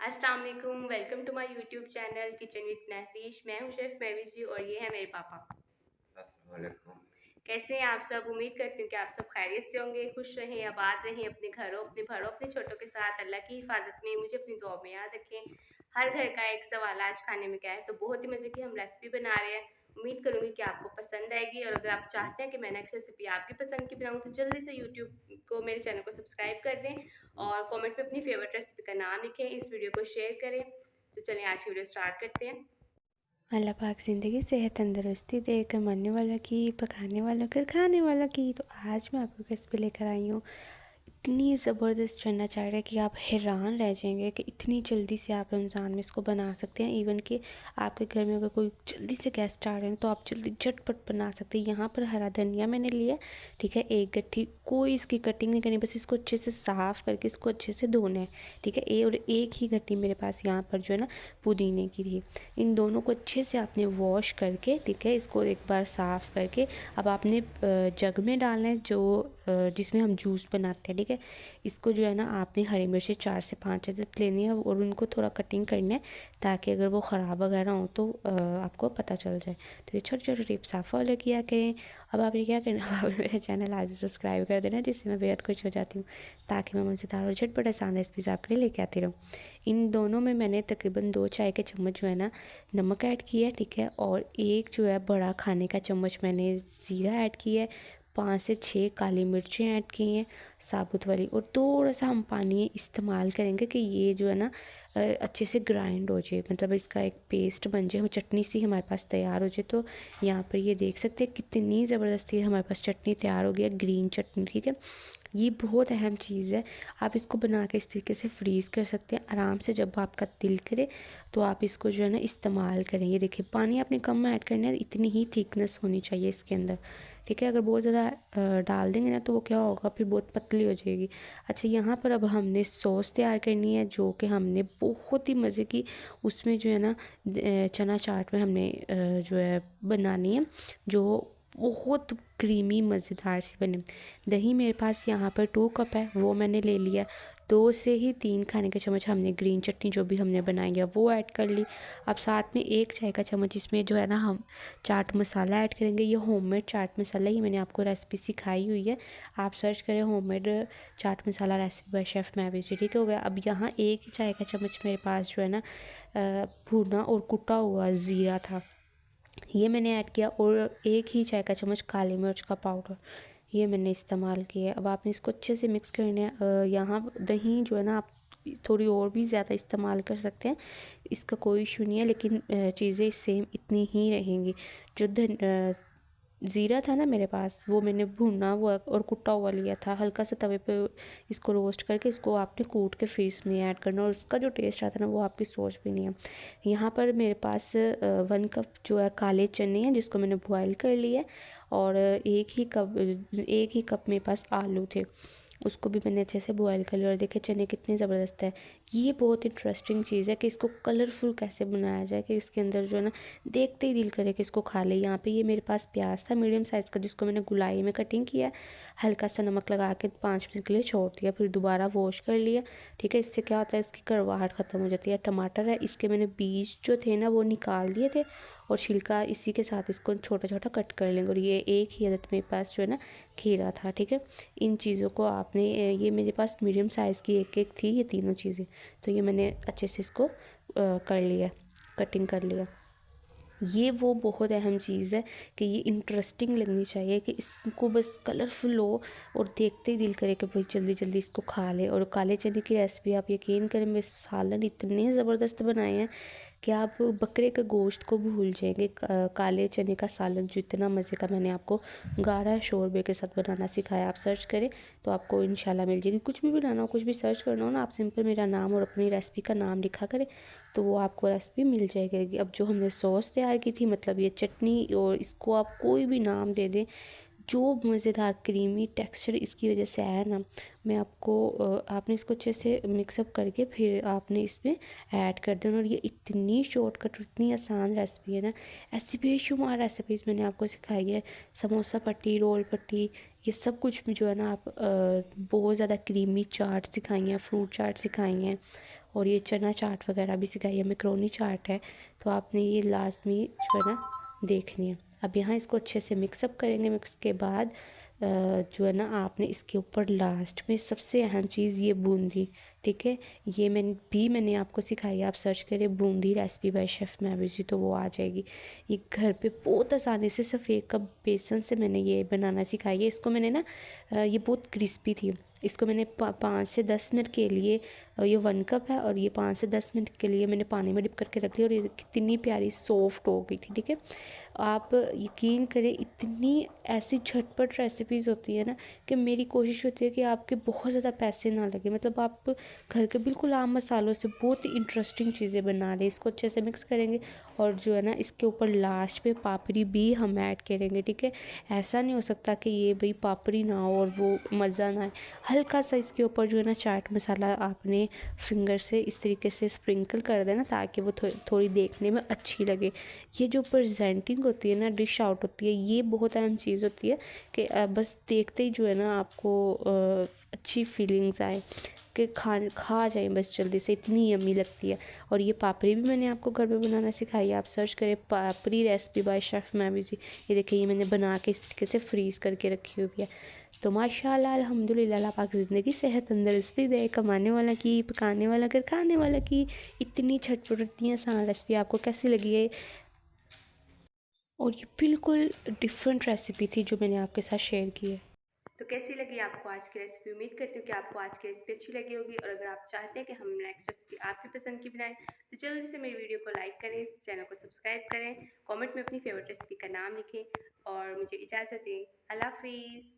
अस्सलाम वालेकुम, welcome to my YouTube channel kitchen with Mahfish. मैं हूं शेफ़ महविश जी और ये है मेरे पापा। अस्सलाम वालेकुम। कैसे हैं आप सब? उम्मीद करती हूँ कि आप सब खैरियत से होंगे, खुश रहें, आबाद रहें अपने घरों, अपने भरों, अपने छोटों के साथ। अल्लाह की हिफाज़त में मुझे अपनी दुआओं में याद रखें। हर घर का एक सवाल आज खाने में क्या है, तो बहुत ही मज़े की हम रेसिपी बना रहे हैं। उम्मीद करूँगी कि आपको पसंद आएगी और अगर आप चाहते हैं कि मैं नेक्स्ट रेसिपी आपकी पसंद की बनाऊँ तो जल्दी से यूट्यूब को मेरे चैनल को सब्सक्राइब कर दें और कमेंट में अपनी फेवरेट रेसिपी का नाम लिखें, इस वीडियो को शेयर करें। तो चलिए आज की वीडियो स्टार्ट करते हैं। अल्लाह पाक ज़िंदगी सेहत तंदुरुस्ती देकर मरने वालों की, पकाने वालों की और खाने वालों की। तो आज मैं आपको रेसिपी लेकर आई हूँ। इतनी ज़बरदस्त चना चाट है कि आप हैरान रह जाएंगे कि इतनी जल्दी से आप रमज़ान में इसको बना सकते हैं। इवन कि आपके घर में अगर कोई जल्दी से गेस्ट आ रहे हैं तो आप जल्दी झटपट बना सकते हैं। यहाँ पर हरा धनिया मैंने लिया, ठीक है, एक गट्ठी। कोई इसकी कटिंग नहीं करनी, बस इसको अच्छे से साफ़ करके इसको अच्छे से धोना है, ठीक है। और एक ही गट्ठी मेरे पास यहाँ पर जो है ना पुदीने की थी। इन दोनों को अच्छे से आपने वॉश करके, ठीक है, इसको एक बार साफ़ करके अब आपने जग में डालना है जो जिसमें हम जूस बनाते हैं, ठीक है। इसको जो है ना आपने हरी मिर्ची 4 से 5 अदद लेनी है और उनको थोड़ा कटिंग करना है ताकि अगर वो ख़राब वगैरह हो तो आपको पता चल जाए। तो ये छोटे छोटे टिप्स आप फॉलो किया करें। अब आपने क्या करना है, आप मेरे चैनल आज सब्सक्राइब कर देना, जिससे मैं बेहद खुश हो जाती हूँ ताकि मैं मज़ेदार और झटपट आसान रेसिपीज़ आपके लिए लेके आती रहूँ। इन दोनों में मैंने तकरीबन 2 चाय के चम्मच जो है ना नमक ऐड किया है, ठीक है। और एक जो है बड़ा खाने का चम्मच मैंने ज़ीरा ऐड किया है। 5 से 6 काली मिर्चें ऐड की हैं साबुत वाली, और थोड़ा सा हम पानी इस्तेमाल करेंगे कि ये जो है ना अच्छे से ग्राइंड हो जाए, मतलब इसका एक पेस्ट बन जाए, वो चटनी सी हमारे पास तैयार हो जाए। तो यहाँ पर ये देख सकते हैं कितनी ज़बरदस्ती हमारे पास चटनी तैयार हो गई है, ग्रीन चटनी, ठीक है। ये बहुत अहम चीज़ है। आप इसको बना के इस तरीके से फ्रीज़ कर सकते हैं आराम से, जब आपका दिल करे तो आप इसको जो है ना इस्तेमाल करें। ये देखिए पानी आपने कम ऐड करना है, इतनी ही थिकनेस होनी चाहिए इसके अंदर, ठीक है। अगर बहुत ज़्यादा डाल देंगे ना तो वो क्या होगा, फिर बहुत पतली हो जाएगी। अच्छा, यहाँ पर अब हमने सॉस तैयार करनी है जो कि हमने बहुत ही मज़े की उसमें जो है ना चना चाट में हमने जो है बनानी है, जो बहुत क्रीमी मज़ेदार सी बने। दही मेरे पास यहाँ पर 2 कप है, वो मैंने ले लिया। 2 से ही 3 खाने के चम्मच हमने ग्रीन चटनी जो भी हमने बनाई है वो ऐड कर ली। अब साथ में 1 चाय का चम्मच इसमें जो है ना हम चाट मसाला ऐड करेंगे। ये होममेड चाट मसाला ही मैंने आपको रेसिपी सिखाई हुई है, आप सर्च करें homemade chaat masala recipe bye chef Mahwish जी, ठीक हो गया। अब यहाँ 1 चाय का चम्मच मेरे पास जो है ना भुना और कुटा हुआ ज़ीरा था, ये मैंने ऐड किया। और 1 ही चाय का चम्मच काली मिर्च का पाउडर ये मैंने इस्तेमाल किया है। अब आपने इसको अच्छे से मिक्स करना है। यहाँ दही जो है ना आप थोड़ी और भी ज़्यादा इस्तेमाल कर सकते हैं, इसका कोई इशू नहीं है, लेकिन चीज़ें सेम इतनी ही रहेंगी। जो ज़ीरा था ना मेरे पास, वो मैंने भुना हुआ और कुटा हुआ लिया था। हल्का सा तवे पे इसको रोस्ट करके इसको आपने कूट के फिर इसमें ऐड करना, और उसका जो टेस्ट आता है ना वो आपकी सोच भी नहीं है। यहाँ पर मेरे पास 1 कप जो है काले चने हैं जिसको मैंने बॉयल कर लिया है, और एक ही कप मेरे पास आलू थे, उसको भी मैंने अच्छे से बॉयल कर लिया। और देखिए चने कितने ज़बरदस्त है। ये बहुत इंटरेस्टिंग चीज़ है कि इसको कलरफुल कैसे बनाया जाए कि इसके अंदर जो है ना देखते ही दिल करे कि इसको खा ले। यहाँ पे ये मेरे पास प्याज था मीडियम साइज़ का जिसको मैंने गुलाई में कटिंग किया, हल्का सा नमक लगा के 5 मिनट के लिए छोड़ दिया, फिर दोबारा वॉश कर लिया, ठीक है। इससे क्या होता है, इसकी कड़वाहट ख़त्म हो जाती है। टमाटर है, इसके मैंने बीज जो थे ना वो निकाल दिए थे, और छिलका इसी के साथ इसको छोटा छोटा कट कर लेंगे। और ये एक ही अदद मेरे पास जो है ना खीरा था, ठीक है। इन चीज़ों को आपने ये मेरे पास मीडियम साइज़ की एक एक थी ये तीनों चीज़ें, तो ये मैंने अच्छे से इसको कर लिया, कटिंग कर लिया। ये वो बहुत अहम चीज़ है कि ये इंटरेस्टिंग लगनी चाहिए कि इसको बस कलरफुल हो और देखते ही दिल करे कि भाई जल्दी जल्दी इसको खा ले। और काले चने की रेसिपी आप यकीन करें, मैं सालन इतने ज़बरदस्त बनाए हैं कि आप बकरे के गोश्त को भूल जाएंगे। काले चने का सालन जो इतना मज़े का मैंने आपको गाढ़ा शोरबे के साथ बनाना सिखाया, आप सर्च करें तो आपको इंशाल्लाह मिल जाएगी। कुछ भी बनाना हो, कुछ भी सर्च करना हो ना, आप सिंपल मेरा नाम और अपनी रेसिपी का नाम लिखा करें तो वो आपको रेसिपी मिल जाएगी। अब जो हमने सॉस तैयार की थी, मतलब ये चटनी, और इसको आप कोई भी नाम दे दें, जो मज़ेदार क्रीमी टेक्सचर इसकी वजह से आया ना, मैं आपको आपने इसको अच्छे से मिक्सअप करके फिर आपने इसमें ऐड कर देना। और ये इतनी शॉर्टकट और इतनी आसान रेसिपी है ना, ऐसी बेशुमार रेसिपीज़ मैंने आपको सिखाई है। समोसा पट्टी, रोल पट्टी, ये सब कुछ भी जो है ना आप बहुत ज़्यादा क्रीमी चाट सिखाई हैं, फ्रूट चाट सिखाई हैं, और ये चना चाट वगैरह भी सिखाई है, मैक्रोनी चाट है, तो आपने ये लाजमी जो है ना देखनी है। अब यहाँ इसको अच्छे से मिक्सअप करेंगे। मिक्स के बाद जो है ना आपने इसके ऊपर लास्ट में सबसे अहम चीज़ ये बूंदी, ठीक है, ये मैंने आपको सिखाई है। आप सर्च करें बूंदी रेसिपी बाय शेफ़ महबूब जी तो वो आ जाएगी। ये घर पे बहुत आसानी से सिर्फ 1 कप बेसन से मैंने ये बनाना सिखाई है। इसको मैंने ना ये बहुत क्रिस्पी थी, इसको मैंने 5 से 10 मिनट के लिए, ये 1 कप है और ये 5 से 10 मिनट के लिए मैंने पानी में डिप करके रख लिया और ये कितनी प्यारी सॉफ्ट हो गई थी, ठीक है। आप यकीन करें इतनी ऐसी झटपट रेसिपीज़ होती है ना कि मेरी कोशिश होती है कि आपके बहुत ज़्यादा पैसे ना लगे, मतलब आप घर के बिल्कुल आम मसालों से बहुत ही इंटरेस्टिंग चीज़ें बना लें। इसको अच्छे से मिक्स करेंगे और जो है ना इसके ऊपर लास्ट पे पापड़ी भी हम ऐड करेंगे, ठीक है। ऐसा नहीं हो सकता कि ये भाई पापड़ी ना हो और वो मज़ा ना आए। हल्का सा इसके ऊपर जो है ना चाट मसाला आपने फिंगर से इस तरीके से स्प्रिंकल कर देना ताकि वो थोड़ी देखने में अच्छी लगे। ये जो प्रेजेंटिंग होती है ना, डिश आउट होती है, ये बहुत अहम चीज़ होती है कि बस देखते ही जो है ना आपको अच्छी फीलिंग्स आए कि खा जाएं बस जल्दी से, इतनी यम्मी लगती है। और ये पापड़ी भी मैंने आपको घर पे बनाना सिखाई है। आप सर्च करें पापड़ी रेसिपी बाय शेफ़ महबूब जी। ये देखिए ये मैंने बना के इस तरीके से फ्रीज़ करके रखी हुई है। तो माशाल्लाह अल्हम्दुलिल्लाह, अल्लाह पाक ज़िंदगी सेहत तंदरुस्ती दे। कमाने वाला की, पकाने वाला कर, खाने वाला की। इतनी झटपट इतनी आसान रेसिपी आपको कैसी लगी है? और ये बिल्कुल डिफरेंट रेसिपी थी जो मैंने आपके साथ शेयर की है। तो कैसी लगी आपको आज की रेसिपी? उम्मीद करती हूँ कि आपको आज की रेसिपी अच्छी लगी होगी, और अगर आप चाहते हैं कि हम नेक्स्ट रेसिपी आपकी पसंद की बनाएं तो जल्दी से मेरी वीडियो को लाइक करें, इस चैनल को सब्सक्राइब करें, कमेंट में अपनी फेवरेट रेसिपी का नाम लिखें और मुझे इजाज़त दें। अल्लाह हाफिज़।